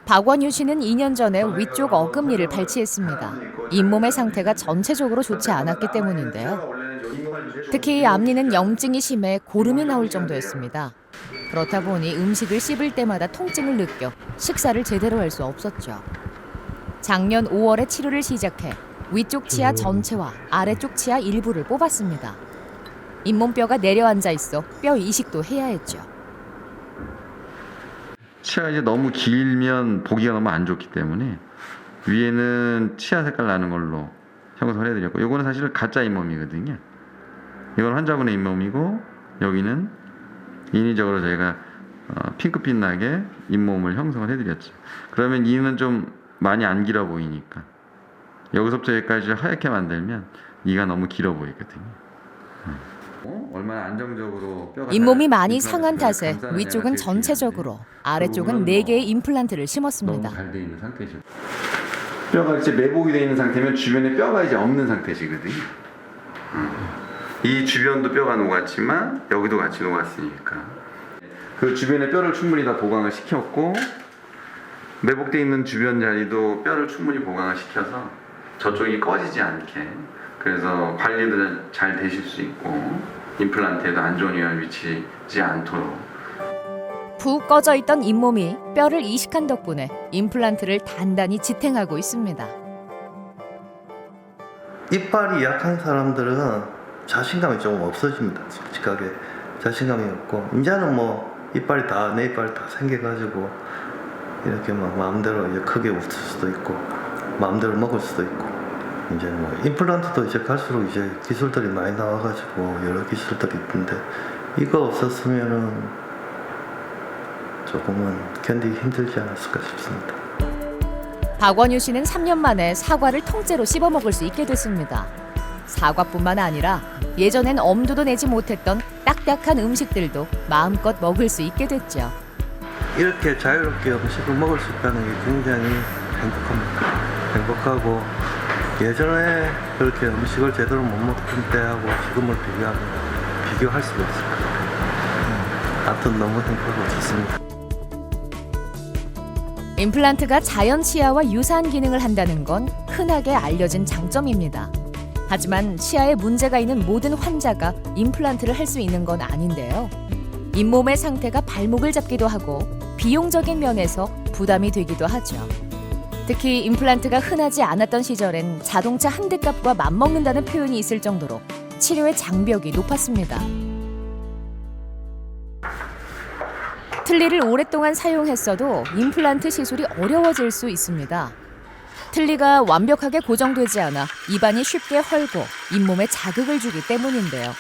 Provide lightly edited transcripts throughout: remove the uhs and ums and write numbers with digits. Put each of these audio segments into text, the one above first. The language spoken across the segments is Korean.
박원유 씨는 2년 전에 위쪽 어금니를 발치했습니다. 잇몸의 상태가 전체적으로 좋지 않았기 때문인데요. 특히 앞니는 염증이 심해 고름이 나올 정도였습니다. 그렇다 보니 음식을 씹을 때마다 통증을 느껴 식사를 제대로 할 수 없었죠. 작년 5월에 치료를 시작해 위쪽 치아 전체와 아래쪽 치아 일부를 뽑았습니다. 잇몸뼈가 내려앉아 있어 뼈 이식도 해야 했죠. 치아가 이제 너무 길면 보기가 너무 안 좋기 때문에 위에는 치아 색깔 나는 걸로 형성을 해드렸고, 요거는 사실 가짜 잇몸이거든요. 이건 환자분의 잇몸이고, 여기는 인위적으로 저희가 핑크빛 나게 잇몸을 형성을 해드렸죠. 그러면 이는 좀 많이 안 길어 보이니까 여기서부터 여기까지 하얗게 만들면 이가 너무 길어 보이거든요. 얼마나 안정적으로 뼈가 잇몸이 많이 상한 탓에 위쪽은 전체적으로, 아래쪽은 4개의 임플란트를 심었습니다. 너무 잘 돼 있는 상태죠. 뼈가 이제 매복이 돼 있는 상태면 주변에 뼈가 이제 없는 상태시거든요. 이 주변도 뼈가 녹았지만 여기도 같이 녹았으니까 그 주변에 뼈를 충분히 다 보강을 시켰고, 매복돼 있는 주변 자리도 뼈를 충분히 보강을 시켜서 저쪽이 꺼지지 않게, 그래서 관리도 잘 되실 수 있고 임플란트에도 안 좋은 영향을 미치지 않도록. 푹 꺼져 있던 잇몸이 뼈를 이식한 덕분에 임플란트를 단단히 지탱하고 있습니다. 이빨이 약한 사람들은 자신감이 조금 없어집니다. 솔직하게 자신감이 없고, 이제는 뭐 이빨이 다, 내 이빨이 다 생겨가지고 이렇게 막 마음대로 이제 크게 웃을 수도 있고 마음대로 먹을 수도 있고, 이제 뭐 임플란트도 이제 갈수록 이제 기술들이 많이 나와가지고 여러 기술들이 있는데, 이거 없었으면은 조금은 견디기 힘들지 않았을까 싶습니다. 박원유 씨는 3년 만에 사과를 통째로 씹어 먹을 수 있게 됐습니다. 사과뿐만 아니라 예전엔 엄두도 내지 못했던 딱딱한 음식들도 마음껏 먹을 수 있게 됐죠. 이렇게 자유롭게 음식을 먹을 수 있다는 게 굉장히 행복합니다. 행복하고, 예전에 그렇게 음식을 제대로 못 먹던 때하고 지금을 비교하면 비교할 수가 없을 것 같아요. 아무튼 너무 행복하고 좋습니다. 임플란트가 자연 치아와 유사한 기능을 한다는 건 흔하게 알려진 장점입니다. 하지만 치아에 문제가 있는 모든 환자가 임플란트를 할 수 있는 건 아닌데요. 잇몸의 상태가 발목을 잡기도 하고 비용적인 면에서 부담이 되기도 하죠. 특히 임플란트가 흔하지 않았던 시절엔 자동차 한 대 값과 맞먹는다는 표현이 있을 정도로 치료의 장벽이 높았습니다. 틀니를 오랫동안 사용했어도 임플란트 시술이 어려워질 수 있습니다. 틀니가 완벽하게 고정되지 않아 입안이 쉽게 헐고 잇몸에 자극을 주기 때문인데요.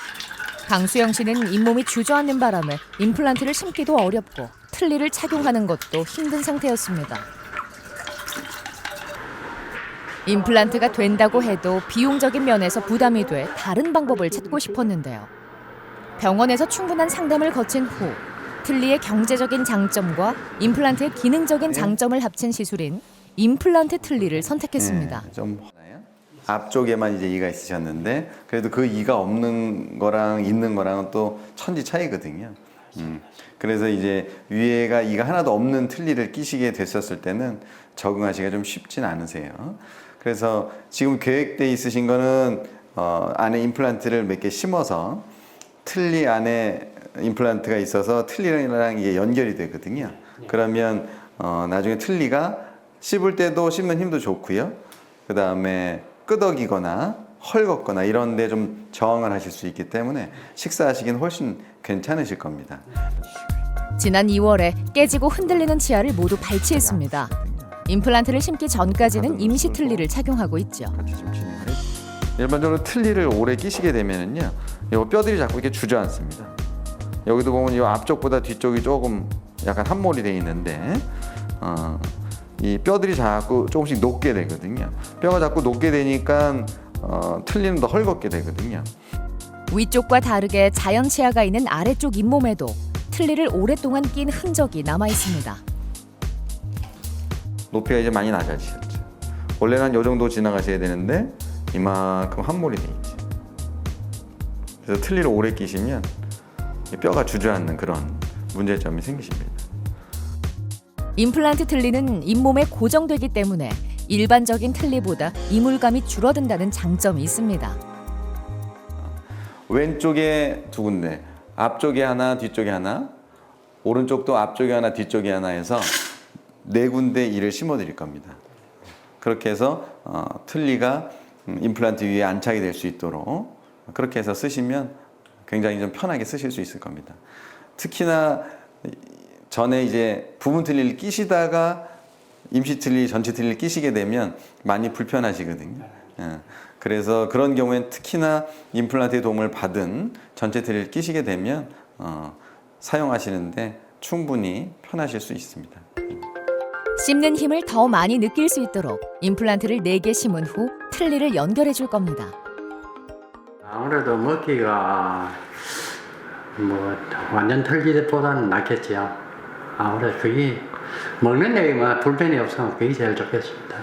강수영 씨는 잇몸이 주저앉는 바람에 임플란트를 심기도 어렵고 틀니를 착용하는 것도 힘든 상태였습니다. 임플란트가 된다고 해도 비용적인 면에서 부담이 돼 다른 방법을 찾고 싶었는데요. 병원에서 충분한 상담을 거친 후 틀니의 경제적인 장점과 임플란트의 기능적인 장점을 합친 시술인 임플란트 틀니를 선택했습니다. 네, 좀 앞쪽에만 이제 이가 있으셨는데 그래도 그 이가 없는 거랑 있는 거랑은 또 천지 차이거든요. 그래서 이제 위에가 이가 하나도 없는 틀니를 끼시게 됐었을 때는 적응하시기가 좀 쉽진 않으세요. 그래서 지금 계획돼 있으신 거는 안에 임플란트를 몇 개 심어서 틀니 안에 임플란트가 있어서 틀니랑 이게 연결이 되거든요. 그러면 나중에 틀니가 씹을 때도 씹는 힘도 좋고요. 그 다음에 끄덕이거나 헐겁거나 이런 데 좀 저항을 하실 수 있기 때문에 식사하시기는 훨씬 괜찮으실 겁니다. 지난 2월에 깨지고 흔들리는 치아를 모두 발치했습니다. 임플란트를 심기 전까지는 임시 틀니를 착용하고 있죠. 일반적으로 틀니를 오래 끼시게 되면은요, 이 뼈들이 자꾸 이렇게 주저앉습니다. 여기도 보면 이 앞쪽보다 뒤쪽이 조금 약간 함몰이 돼 있는데, 이 뼈들이 자꾸 조금씩 녹게 되거든요. 뼈가 자꾸 녹게 되니까 틀니는 더 헐겁게 되거든요. 위쪽과 다르게 자연 치아가 있는 아래쪽 잇몸에도 틀니를 오랫동안 낀 흔적이 남아 있습니다. 높이가 이제 많이 낮아지셨죠. 원래는 이 정도 지나가셔야 되는데 이만큼 함몰이 돼 있죠. 그래서 틀니를 오래 끼시면 뼈가 주저앉는 그런 문제점이 생기십니다. 임플란트 틀니는 잇몸에 고정되기 때문에 일반적인 틀니보다 이물감이 줄어든다는 장점이 있습니다. 왼쪽에 두 군데, 앞쪽에 하나, 뒤쪽에 하나, 오른쪽도 앞쪽에 하나, 뒤쪽에 하나 해서 네 군데 이를 심어 드릴 겁니다. 그렇게 해서 틀니가 임플란트 위에 안착이 될 수 있도록 그렇게 해서 쓰시면 굉장히 좀 편하게 쓰실 수 있을 겁니다. 특히나 전에 이제 부분 틀니를 끼시다가 임시 틀니, 전체 틀니를 끼시게 되면 많이 불편하시거든요. 그래서 그런 경우엔 특히나 임플란트의 도움을 받은 전체 틀니를 끼시게 되면 사용하시는데 충분히 편하실 수 있습니다. 씹는 힘을 더 많이 느낄 수 있도록 임플란트를 4개 심은 후 틀니를 연결해 줄 겁니다. 아무래도 먹기가 뭐 완전 털기보다는 낫겠지요. 아무래도 그게 먹는 데 뭐 불편이 없으면 그게 제일 좋겠습니다.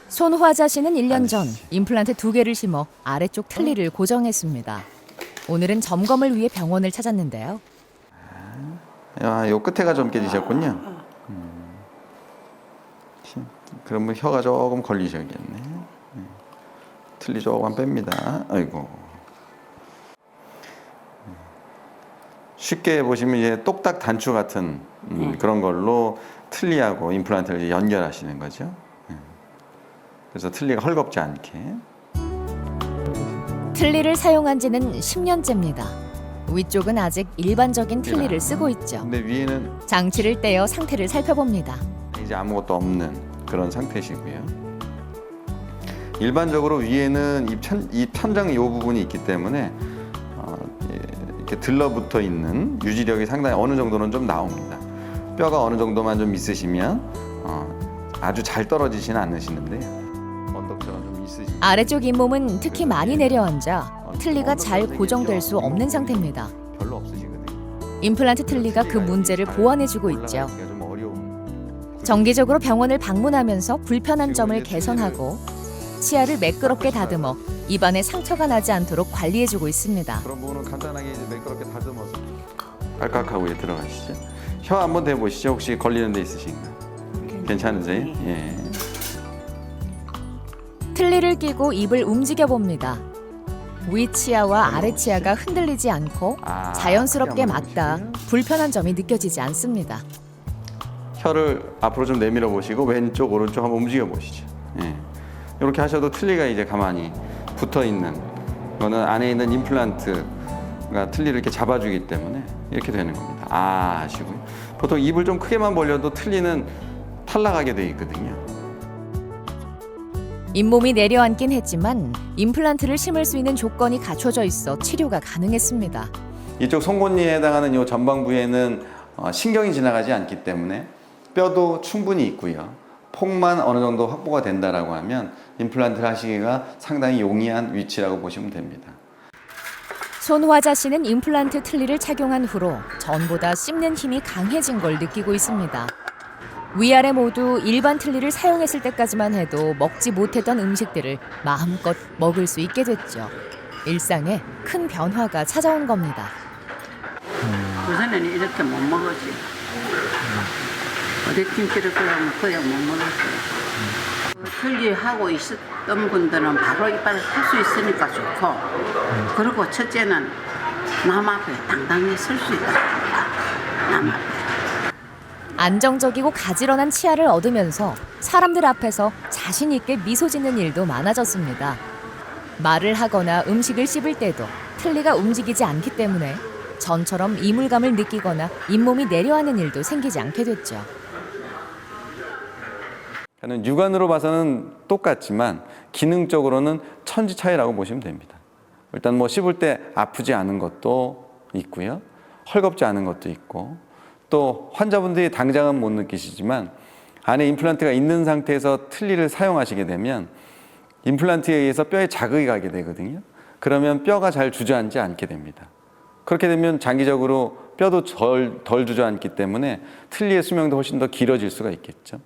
손화자 씨는 1년 전 임플란트 2개를 심어 아래쪽 틀니를 고정했습니다. 오늘은 점검을 위해 병원을 찾았는데요. 요 끝에가 좀 깨지셨군요. 그러면 혀가 조금 걸리셔야겠네. 틀니 조금 뺍니다. 아이고. 쉽게 보시면 이제 똑딱 단추 같은 그런 걸로 틀니하고 임플란트를 이제 연결하시는 거죠. 그래서 틀니가 헐겁지 않게. 틀니를 사용한 지는 10년째입니다. 위쪽은 아직 일반적인 틀니를 쓰고 있죠. 근데 위에는 장치를 떼어 상태를 살펴봅니다. 이제 아무것도 없는 그런 상태시고요. 일반적으로 위에는 이 천장 이 부분이 있기 때문에 이렇게 들러붙어 있는 유지력이 상당히 어느 정도는 좀 나옵니다. 뼈가 어느 정도만 좀 있으시면 아주 잘 떨어지지는 않으시는데 언덕처럼 좀 있으시면 아래쪽 잇몸은 특히 많이 내려앉아 틀니가 잘 고정될 수 없는 상태입니다. 별로 없으시거든요. 임플란트 틀니가 그 문제를 보완해주고 있죠. 올라가기가 좀 어려운 정기적으로 병원을 방문하면서 불편한 점을 개선하고 치아를 매끄럽게 다듬어 입안에 상처가 나지 않도록 관리해주고 있습니다. 그런 부분은 간단하게 이제 매끄럽게 다듬어서 깔깍하고 들어가시죠. 혀 한번 대보시죠. 혹시 걸리는 데 있으신가? 괜찮으세요? 예. 틀니를 끼고 입을 움직여 봅니다. 위 치아와 아래 치아가 흔들리지 않고 자연스럽게 맞다 불편한 점이 느껴지지 않습니다. 혀를 앞으로 좀 내밀어 보시고 왼쪽 오른쪽 한번 움직여 보시죠. 예. 이렇게 하셔도 틀니가 이제 가만히 붙어 있는 거는 안에 있는 임플란트가 틀니를 이렇게 잡아주기 때문에 이렇게 되는 겁니다. 하시고요. 보통 입을 좀 크게만 벌려도 틀니는 탈락하게 돼 있거든요. 잇몸이 내려앉긴 했지만 임플란트를 심을 수 있는 조건이 갖춰져 있어 치료가 가능했습니다. 이쪽 송곳니에 해당하는 이 전방부에는 신경이 지나가지 않기 때문에 뼈도 충분히 있고요. 폭만 어느 정도 확보가 된다라고 하면 임플란트를 하시기가 상당히 용이한 위치라고 보시면 됩니다. 손화자 씨는 임플란트 틀니를 착용한 후로 전보다 씹는 힘이 강해진 걸 느끼고 있습니다. 위아래 모두 일반 틀니를 사용했을 때까지만 해도 먹지 못했던 음식들을 마음껏 먹을 수 있게 됐죠. 일상에 큰 변화가 찾아온 겁니다. 우선은 이렇게 못 먹었지. 어디 김치를 그냥 못 먹었어요. 틀니하고 있었던 분들은 바로 이빨을 할 수 있으니까 좋고, 그리고 첫째는 남 앞에 당당히 설 수 있다. 남 앞에. 안정적이고 가지런한 치아를 얻으면서 사람들 앞에서 자신 있게 미소 짓는 일도 많아졌습니다. 말을 하거나 음식을 씹을 때도 틀니가 움직이지 않기 때문에 전처럼 이물감을 느끼거나 잇몸이 내려앉는 일도 생기지 않게 됐죠. 육안으로 봐서는 똑같지만 기능적으로는 천지 차이라고 보시면 됩니다. 일단 뭐 씹을 때 아프지 않은 것도 있고요. 헐겁지 않은 것도 있고, 또 환자분들이 당장은 못 느끼시지만 안에 임플란트가 있는 상태에서 틀니를 사용하시게 되면 임플란트에 의해서 뼈에 자극이 가게 되거든요. 그러면 뼈가 잘 주저앉지 않게 됩니다. 그렇게 되면 장기적으로 뼈도 덜 주저앉기 때문에 틀니의 수명도 훨씬 더 길어질 수가 있겠죠.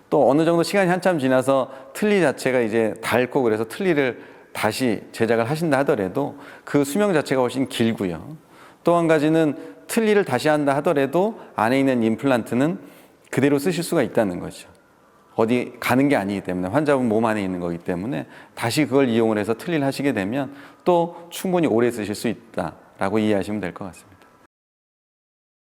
또 어느 정도 시간이 한참 지나서 틀니 자체가 이제 닳고 그래서 틀니를 다시 제작을 하신다 하더라도 그 수명 자체가 훨씬 길고요. 또 한 가지는 틀니를 다시 한다 하더라도 안에 있는 임플란트는 그대로 쓰실 수가 있다는 거죠. 어디 가는 게 아니기 때문에 환자분 몸 안에 있는 거기 때문에 다시 그걸 이용을 해서 틀니를 하시게 되면 또 충분히 오래 쓰실 수 있다라고 이해하시면 될 것 같습니다.